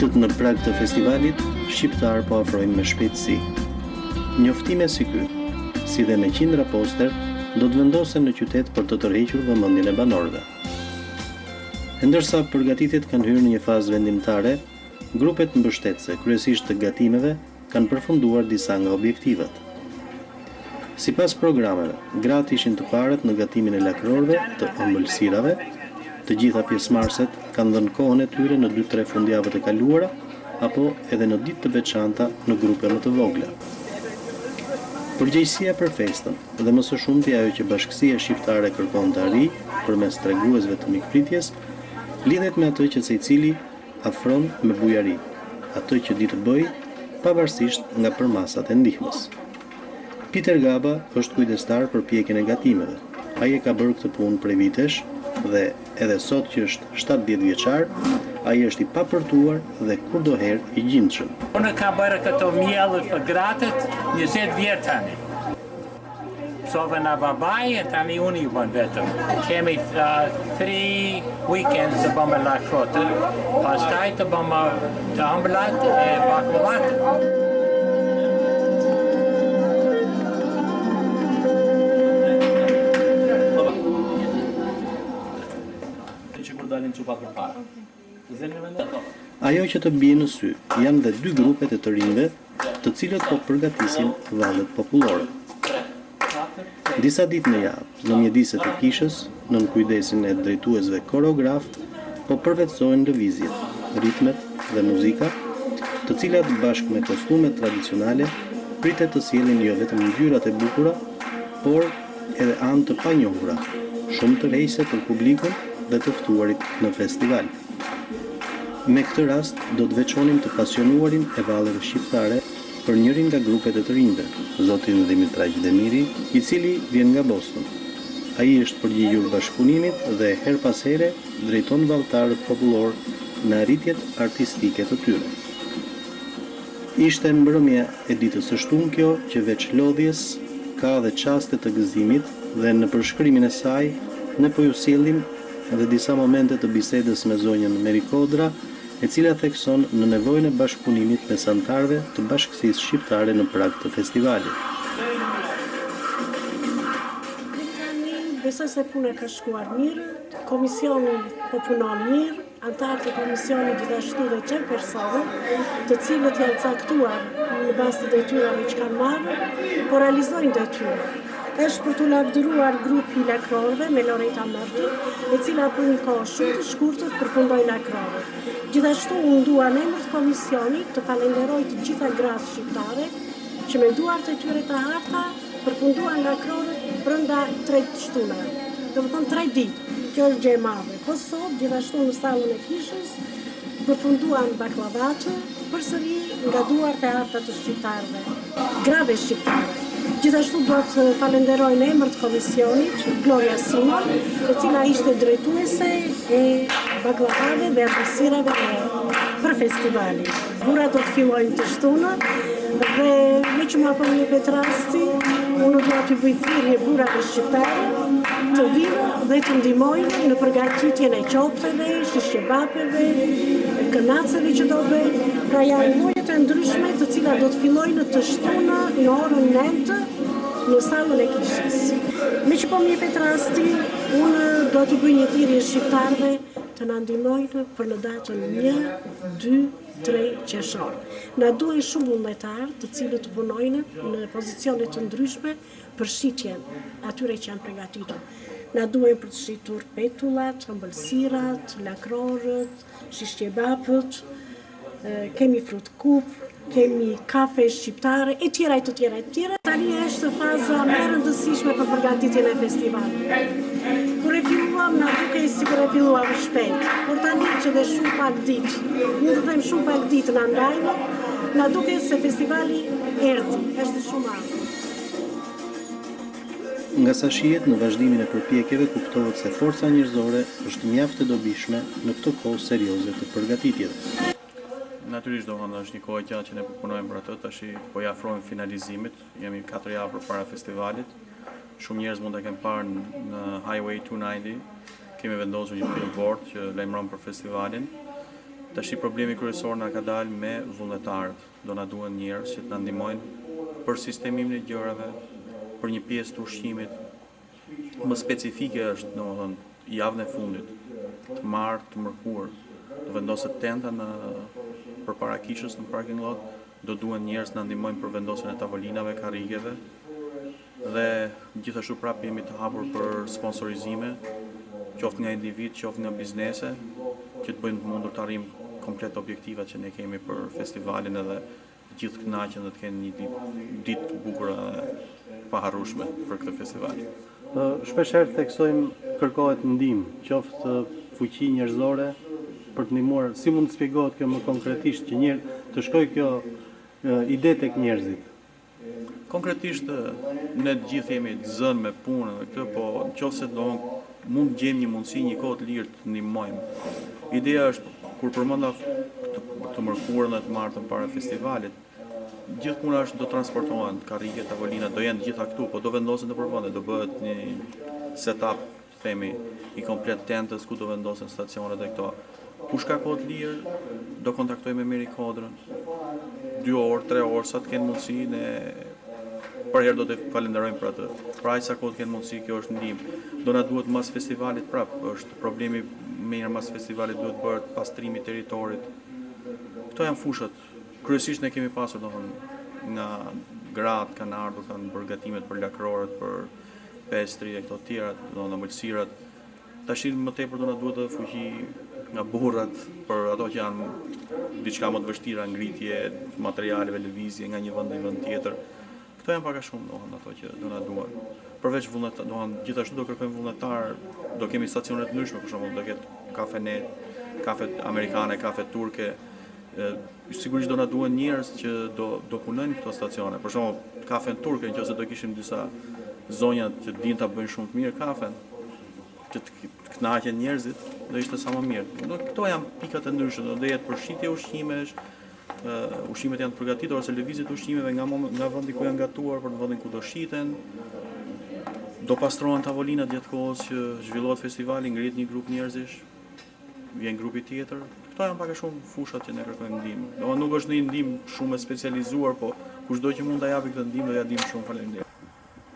Ditët në prag të festivalit, shqiptar po afrojnë me shpejtësi. Njoftime si ky, si dhe me qindra poster, do të vendosen në qytet për të tërhequr vëmendjen e banorëve. Ndërsa përgatitjet kanë hyrë në një fazë vendimtare, grupet mbështetëse, kryesisht të gatimeve, kanë përfunduar disa nga objektivat. Sipas programeve, gratë ishin të parët në gatimin e lakrorëve të ëmbëlsirave. Të gjitha pjesëmarrëset kanë dhënë kohën e tyre në 2-3 fundjavët e kaluara apo edhe në ditë të veçanta në grupe më të vogla. Përgjegjësia për festën dhe më së shumti ajo që Bashkësia Shqiptare kërkon të arrijë përmes treguesve të mikpritjes lidhet me atë që secili afron me bujari, atë që di të bëj pavarësisht nga përmasat e ndihmës. Peter Gaba është kujdestar për pjekjen e gatimeve. Ai e ka bërë këtë punë prej vitesh dhe edhe sot që është 70 vjeçar, ai është i papërtuar dhe kurdoherë i gjindshëm. Unë ka bërë këto miellet për gratët 20 vjet tani. Sove nga babaj e tani unë i bën vetëm. Kemi 3 weekends të bëmë lakrotë, pastaj të bëmë të ëmbëllat e baklavat. Ajo që të bie në sy janë dhe 2 grupet e të rinjve, të cilët po përgatisin vallet popullore. Disa ditë në javë, në mjediset e kishës, nën kujdesin e drejtuesve koreograf, po përvetësojnë lëvizjet, ritmet dhe muzika, të cilat bashkë me kostumet tradicionale pritet të sjellin jo vetëm ngjyrat e bukura, por edhe anë të panjohura, shumë tërheqëse për publikun dhe të ftuarit në festival. Me këtë rast, do të veçonim të pasionuarin e valleve shqiptare për njërin nga grupet e të rinjve, zotin Dimitraj Demiri, i cili vjen nga Boston. Ai është përgjigjur bashkëpunimit dhe her pas here drejton valltarët popullor në arritjet artistike të tyre. Ishte mbrëmja e ditës së shtunë kjo që veç lodhjes ka dhe çaste të gëzimit dhe në përshkrimin e saj ne po ju sjellim dhe disa momente të bisedës me zonjën Meri Kodra, e cila thekson në nevojën e bashkëpunimit mes anëtarëve të Bashkësisë Shqiptare në prag të festivalit. Besoj se puna ka shkuar mirë, komisioni po punon mirë, anëtarët e komisionit gjithashtu dhe qenë persona, të cilët janë caktuar në bazë të detyrave që kanë marrë, po realizojnë detyra. Është për të lavdëruar grupi lakrorëve me Loreta Mërti, e cila për një kohë shumë të shkurtër përfundoi lakrorët. Gjithashtu unë dua në emër të komisionit të falenderoj të gjitha gratë shqiptare që me duart e tyre të harta përfunduan lakrorët brenda 3 shtunave. Domethënë 3 ditë. Kjo është gjë e madhe. Po sot gjithashtu në sallën e kishës përfunduan baklavatë përsëri nga duart e harta të shqiptarëve, grave shqiptare. Gjithashtu do të falenderoj në emër të komisionit Gloria Simon, e cila ishte drejtuese e baklavave dhe ëmbëlsirave për festivalin. Bura do të fillojnë të shtunë dhe me që më apo një pet rasti, unë do të bëj thirrje burrave shqiptare të vinë dhe të ndihmojnë në përgatitjen e qofteve, shishkebapeve, kënaceve që do bëjnë. Pra janë lloje të ndryshme të cilat do të fillojnë të shtunë në orën 9 në sallën e kishës. Me që po më jepet rasti, unë do të bëj një thirrje shqiptarëve të na ndihmojnë për në datën 1, 2, 3 qershor. Na duhen shumë vullnetarë të cilët të punojnë në pozicione të ndryshme për shitjen atyre që janë përgatitur. Na duhen për të shitur petullat, ëmbëlsirat, lakrorët, shishkebapët, kemi frut kup, kemi kafe shqiptare, e tjera. Tani është faza më e rëndësishme për përgatitjen e festivalit. Kur e filluam, na dukej sikur e filluam shpejt, por tani që dhe shumë pak ditë, nuk të them shumë pak ditë na ndajmë, na dukej se festivali erdhi, është shumë afër. Nga sa shihet në vazhdimin e përpjekjeve kuptohet se forca njerëzore është mjaft e dobishme në këtë kohë serioze të përgatitjeve. Natyrisht është një kohë gjatë që ne punojmë për atë, tash po i afrojmë finalizimit, jemi 4 javë përpara festivalit. Shumë njerëz mund ta kenë parë në Highway 290, kemi vendosur një billboard që lajmëron për festivalin. Tash problemi kryesor na ka dalë me vullnetarët. Do na duhen njerëz që të na ndihmojnë për sistemimin e gjërave, për një pjesë të ushqimit. Më specifike është, domethënë, javën e fundit, të martë, të mërkur, të vendoset tenta përpara kishës në parking lot, do duhen njerëz na ndihmojnë për vendosjen e tavolinave, karrigeve. Dhe gjithashtu prapë jemi të hapur për sponsorizime, qoftë nga individ, qoftë nga biznese, që të bëjnë të mundur të arrijmë komplet objektivat që ne kemi për festivalin edhe gjithë kënaqen dhe të kenë një ditë të bukur dhe paharrueshme për këtë festival. Shpesh herë theksojmë kërkohet ndihmë, qoftë fuqi njerëzore për të ndihmuar. Si mund të shpjegohet kjo më konkretisht që të shkojë kjo ide tek njerëzit? Konkretisht ne të gjithë jemi të zënë me punën dhe këtë, po nëse mund të gjejmë një mundësi, një kohë të lirë të ndihmojmë. Ideja është kur përmenda të mërkurën dhe të martën para festivalit, gjithë puna është do transportohen, karrige, tavolina, do jenë gjitha këtu, po do vendosen në përvende, do bëhet një setup, themi, i komplet tentës ku do vendosen stacionet e këto. Ku shka kohë të lirë, do kontaktoj me Meri Kodrën, 2 orë, 3 orë, sa të kenë mundësi, ne për herë do të falenderojmë për atë. Pra sa kohë të kenë mundësi, kjo është ndihmë. Do na duhet mas festivalit prapë, është problemi më mas festivalit duhet bëhet pastrimi i territorit. Këto janë fushat. Kryesisht ne kemi pasur nga gratë kanë ardhur, kanë bërë gatimet për lakrorët, për pestri e këto të tjera, ëmbëlsirat. Tash më tepër do na duhet edhe fuqi nga burrat për ato që janë diçka më të vështira, ngritje materialeve, lëvizje nga një vend në vend tjetër. Këto janë pak a shumë ato që do na duan. Përveç vullnetar, gjithashtu do kërkojmë vullnetar, do kemi stacione të ndryshme, për shembull do ketë kafenet, kafe amerikane, kafe turke. Sigurisht do na duan njerëz që do punojnë këto stacione. Për shembull, kafen turke, nëse do kishim disa zonja që dinë ta bëjnë shumë të mirë kafen, që të kënaqen njerëzit, do ishte sa më mirë. Këto janë pikat e ndryshme, do jetë përshitje ushqimesh, ushqimet janë të përgatitur ose lëvizjet e ushqimeve nga vendi ku janë gatuar për në vendin ku do shiten. Do pastrohen tavolinat gjatë kohës që zhvillohet festivali, ngrihet një grup njerëzish, vjen grupi tjetër. Këto janë pak a shumë fushat që ne kërkojmë ndihmë. Nuk është një ndihmë shumë e specializuar, po kushdo që mund ta japi këtë ndihmë do ja dim shumë faleminderit.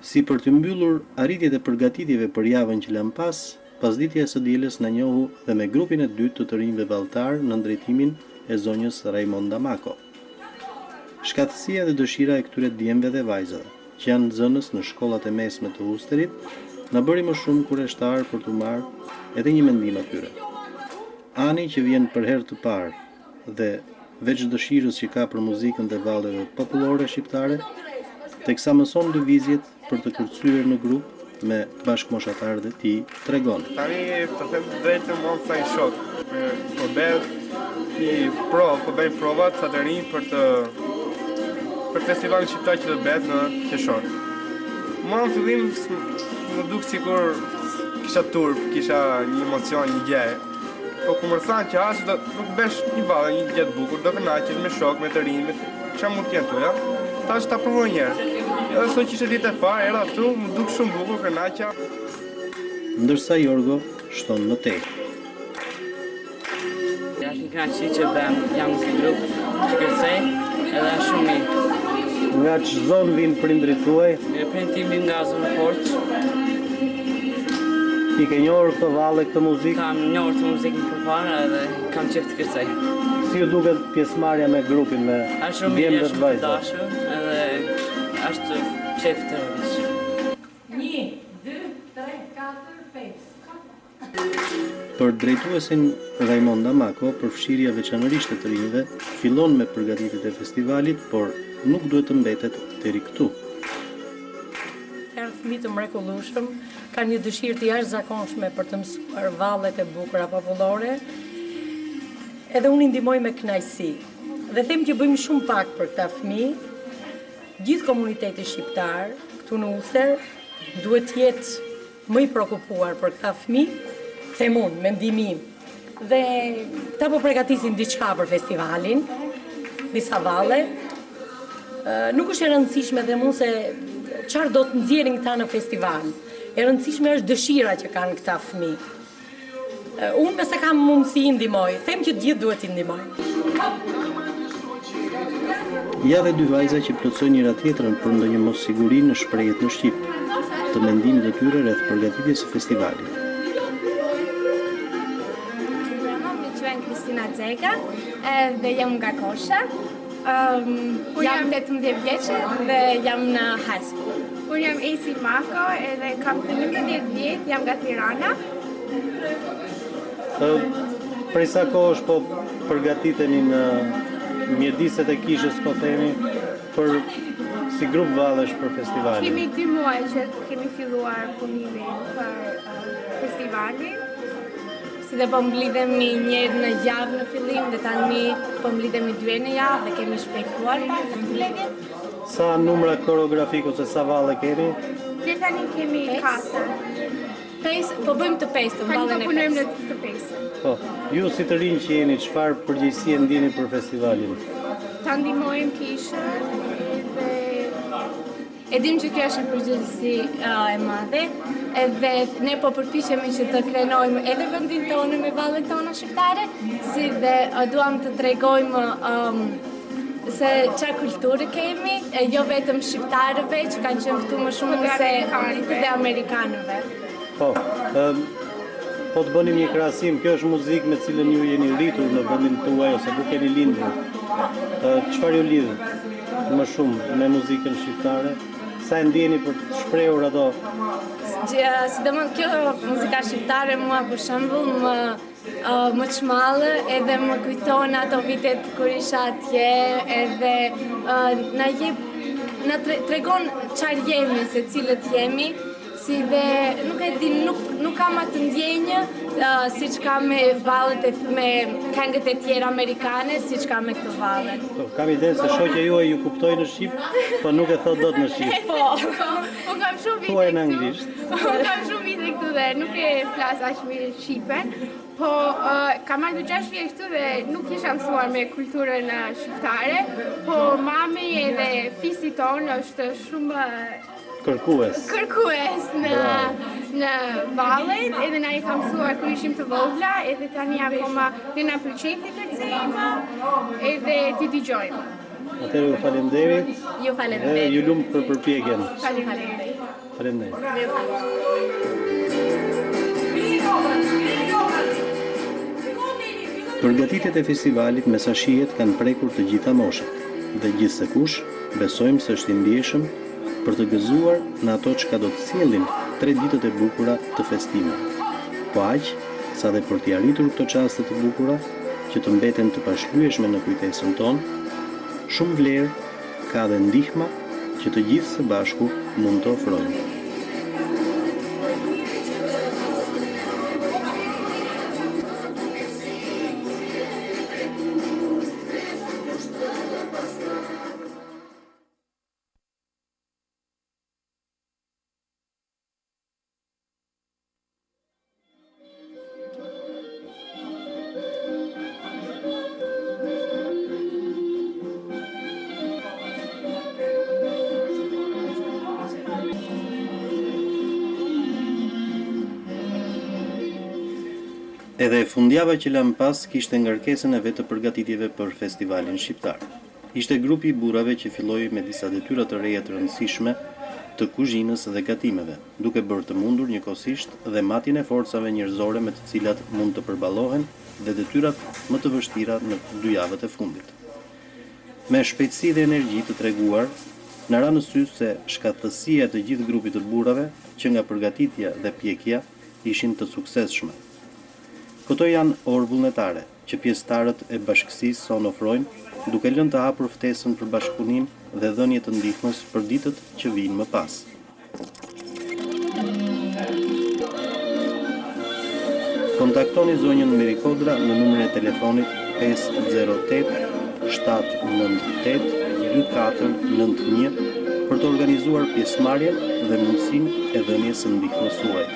Si për të mbyllur arritjet e përgatitjeve për javën që lan pasditja e së dielës na njohu dhe me grupin e dytë të rinjve valltar në drejtimin e zonjës Raimonda Mako. Shkatësia dhe dëshira e këtyre djemve dhe vajzave, që janë nxënës në shkollat e mesme të Usterit, na bëri më shumë kureshtar për të marrë edhe një mendim atyre. Ani që vjen për herë të parë dhe veç dëshirës që ka për muzikën dhe valleve popullore shqiptare, teksa mëson lëvizjet për të kërcyer në grup me bashkëmoshatarët e tij, tregon. Tani të them të drejtën, më sa i shok. Po bëjmë provat sa të rinj për festivalin shqiptar që do bëhet në Qeshor. Në fillim më duk sikur kisha turp, kisha një emocion, një gjë. Po kur më thanë që as do të bësh një vallë, një gjë të bukur, do kënaqesh me shok, me të rinj, çfarë mund të jetë tu, ja? Tash ta provoj një herë. Edhe sot që ishte ditë e parë, erdha këtu, më duk shumë bukur, kënaqa. Ndërsa Jorgo shton më tej. Është një kënaqësi që jam në këtë grup që kërcej, edhe është shumë mirë. Nga që zonë vinë prindrit tuaj? Prindrit tim vinë nga zonë Korçë. I ke njohur këtë valle, këtë muzikë? Kam njohur këtë muzikën përpara edhe kam qejf të kërcej. Si ju duket pjesëmarrja me grupin, me djemtë të vajzave? Është shumë mirë, edhe është qejf të rëndësishëm. 1, 2, 3, 4, 5. Për drejtuesin Raimonda Mako, përfshirja veçanërisht e të rinjve fillon me përgatitjet e festivalit, por nuk duhet të mbetet deri këtu. Janë fëmijë të mrekullueshëm, kanë një dëshirë të jashtëzakonshme për të mësuar vallet e bukura popullore. Edhe unë i ndihmoj me kënaqësi. Dhe them që bëjmë shumë pak për këta fëmijë. Gjithë komuniteti shqiptar këtu në Uster duhet të jetë më i shqetësuar për këta fëmijë. Them unë, mendimin. Dhe ta po përgatisin diçka për festivalin, disa valle. Nuk është e rëndësishme dhe mund se çfarë do të nxjerrin këta në festival. E rëndësishme është dëshira që kanë këta fëmijë. Unë nëse kam mundësi ndihmoj, them që gjithë duhet t'i ndihmoj. Ja dhe dy vajza që plotësojnë njëra tjetrën për ndonjë mossiguri në shprehjet në shqip, të mendimit të tyre rreth përgatitjes së festivalit. Më quajnë Kristina Xeka dhe jam nga Kosha. Jam 18 vjeçë dhe jam në high school. Unë jam Esi Mako edhe kam 11 vjet, jam nga Tirana. Prej sa kohësh po përgatiteni në mjediset e kishës, po themi, për si grup vallesh për festivalin? Kemi 2 muaj që kemi filluar punimin për festivalin. Si dhe po mblidhemi një herë në javë në fillim dhe tani po mblidhemi 2 herë në javë dhe kemi shpejtuar mbledhjen. Sa numra koreografik ose sa valle keni? Deri tani kemi 4. Po bëjmë të 5 të Tani vallën po e punojmë 5. në të 5. Po, ju si të rinj që jeni, çfarë përgjegjësie ndjeni për festivalin? Ta ndihmojmë kishën edhe E dim që kjo është një përgjegjësi e madhe, edhe ne po përpiqemi që të krenojmë edhe vendin tonë me vallet tona shqiptare, si dhe duam të tregojmë se çfarë kulturë kemi, jo vetëm shqiptarëve që kanë qenë këtu më shumë se dhe amerikanëve. Po, po të bënim një krahasim, kjo është muzikë me cilën ju jeni rritur në vendin tuaj ose ku keni lindur. Çfarë ju lidh më shumë me muzikën shqiptare? Sa e ndjeni për të shprehur ato? Sidomos kjo muzika shqiptare mua për shembull më çmallë edhe më kujton ato vitet kur isha atje edhe na tregon çfarë jemi, se cilët jemi, si dhe nuk e di, nuk kam atë ndjenjë siç kam me vallet me këngët e tjera amerikane, siç kam me këto vallet. Po, kam idenë se shoqja juaj ju kuptoi në shqip, po nuk e thot dot në shqip. po kam shumë vite Thuaj në anglisht. Kam shumë vite këtu dhe nuk e flas aq mirë shqipen, po kam marrë 6 vjet këtu dhe nuk isha mësuar me kulturën shqiptare, po mami edhe fisi tonë është shumë Kërkues në vallet, edhe na I ka mësuar kur ishim të vogla, edhe tani akoma dhe na pëlqen të kërcejmë, edhe të dëgjojmë. Atëherë ju faleminderit. Ju faleminderit. Dhe ju lum për përpjekjen. Faleminderit. Faleminderit. Përgatitjet e festivalit me sa shihet kanë prekur të gjitha moshat, dhe gjithsekush besojmë se është I ndjeshëm për të gëzuar në ato çka do të sjellin 3 ditët e bukura të festimit. Po aq, sa dhe për t'i arritur këto çaste të bukura që të mbeten të pashlyeshme në kujtesën tonë, shumë vlerë ka dhe ndihma që të gjithë së bashku mund të ofrojnë. Edhe fundjava që lam pas kishte ngarkesën e vetë të përgatitjeve për festivalin shqiptar. Ishte grupi I burrave që filloi me disa detyra të reja të rëndësishme të kuzhinës dhe gatimeve, duke bërë të mundur njëkohësisht dhe matjen e forcave njerëzore me të cilat mund të përballohen dhe detyrat më të vështira në 2 javët e fundit. Me shpejtësi dhe energji të treguar, na ra në sy se shkatësia e të gjithë grupit të burrave që nga përgatitja dhe pjekja ishin të suksesshme. Këto janë orë vullnetare që pjesëtarët e bashkësisë son ofrojnë, duke lënë të hapur ftesën për bashkëpunim dhe dhënie të ndihmës për ditët që vijnë më pas. Kontaktoni zonjën Merikodra në numrin e telefonit 508 798 2491 për të organizuar pjesëmarrjen dhe mundësinë e dhënies së ndihmës suaj.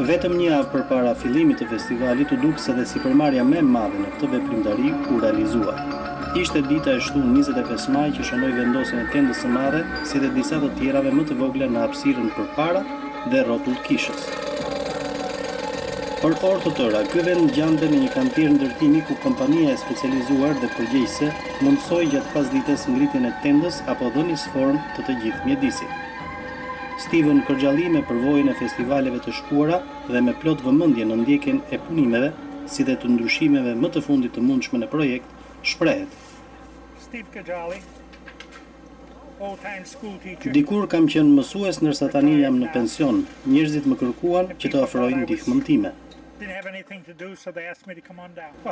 Vetëm një javë përpara fillimit të festivalit u duk se dhe sipërmarrja më e madhe në këtë veprimtari u realizua. Ishte dita e shtunë 25 maj që shënoi vendosjen e tendës së madhe, si dhe disa të tjerave më të vogla në hapësirën përpara dhe rrotull të kishës. Për orë të tëra, ky vend ngjante në një kantier ndërtimi ku kompania e specializuar dhe përgjegjëse mundsoi gjatë pasdites ngritjen e tendës apo dhënies formë të gjithë mjedisit. Steven kërgjalli me përvojën e festivaleve të shkuara dhe me plot vëmendje në ndjekjen e punimeve, si dhe të ndryshimeve më të fundit të mundshme në projekt, shprehet. Dikur kam qenë mësues ndërsa tani jam në pension. Njerëzit më kërkuan që të ofrojnë ndihmën time.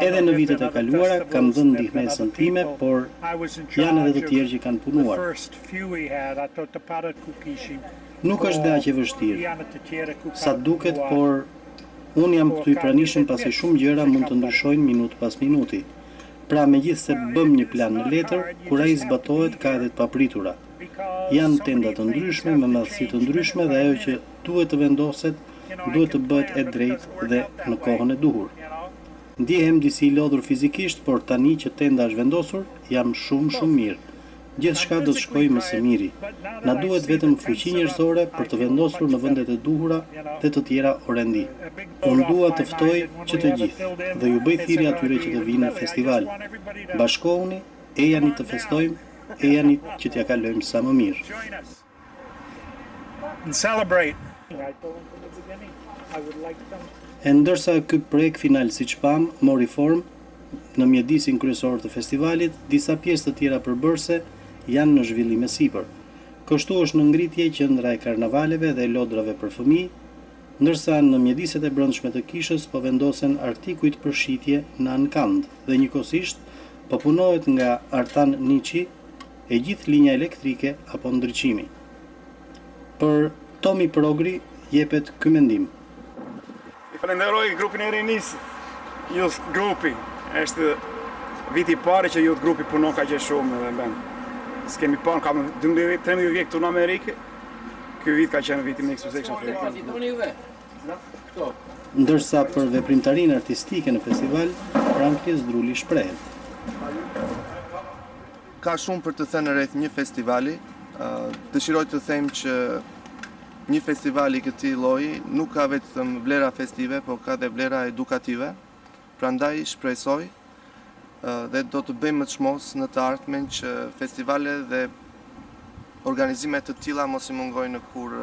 Edhe në vitet e kaluara kam dhënë ndihmesën time, por janë edhe të tjerë që kanë punuar. Nuk është dhe aq e vështirë, sa duket, por unë jam këtu i pranishëm pasi shumë gjëra mund të ndryshojnë minutë pas minuti. Pra megjithse bëm një plan në letër, kur ai zbatohet ka edhe të papritura. Janë tenda të ndryshme, me madhësi të ndryshme dhe ajo që duhet të vendoset, duhet të bëhet e drejtë dhe në kohën e duhur. Ndjehem disi i lodhur fizikisht, por tani që tenda është vendosur, jam shumë mirë. Gjithçka do të shkojë më së miri. Na duhet vetëm fuqi njerëzore për të vendosur në vendet e duhura dhe të tjera orendi. Unë dua të ftoj që të gjithë dhe ju bëj thirrje atyre që të vinë në festival. Bashkohuni, ejani të festojmë, ejani që t'ja kalojmë sa më mirë. E ndërsa ky projekt final siç pam mori formë në mjedisin kryesor të festivalit, disa pjesë të tjera përbërëse janë në zhvillim e sipër. Kështu është në ngritje qendra e karnavaleve dhe lodrave për fëmijë, ndërsa në mjediset e brendshme të kishës po vendosen artikujt për shitje në ankand dhe njëkohësisht po punohet nga Artan Niçi e gjithë linja elektrike apo ndriçimi. Për Tomi Progri jepet ky mendim. I falenderoj grupin e Rinis, Youth Grupi. Është viti i parë që Youth Grupi punon kaq shumë edhe ben. S'kemi parë kam 12-13 vjet këtu në Amerikë. Ky vit ka qenë viti më i suksesshëm. Ndërsa për veprimtarinë artistike në festival, Franklin Zdruli shprehet. Ka shumë për të thënë rreth një festivali. Dëshiroj të them që një festival i këtij lloji nuk ka vetëm vlera festive, por ka dhe vlera edukative. Prandaj shpresoj dhe do të bëjmë më çmos në të ardhmen që festivale dhe organizime të tilla mos i mungojnë në kur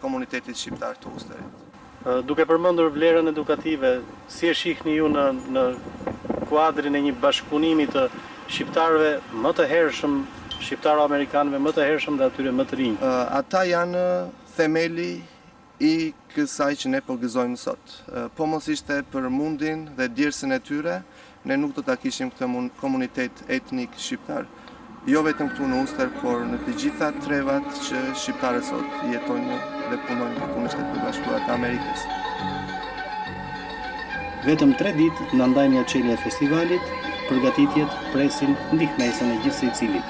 komunitetit shqiptar të Usterit. Duke përmendur vlerën edukative, si e shihni ju në kuadrin e një bashkëpunimi të shqiptarëve më të hershëm, shqiptaro-amerikanëve më të hershëm dhe atyre më të rinj? Ata janë themeli i kësaj që ne po gëzojmë sot. Po mos ishte për mundin dhe djersën e tyre, ne nuk do ta kishim këtë komunitet etnik shqiptar. Jo vetëm këtu në Uster, por në të gjitha trevat që shqiptarët sot jetojnë dhe punojnë këtu në Shtetet e Bashkuara të Amerikës. Vetëm 3 ditë në ndajnë nga çelja e festivalit, përgatitjet presin ndihmesën e gjithë secilit.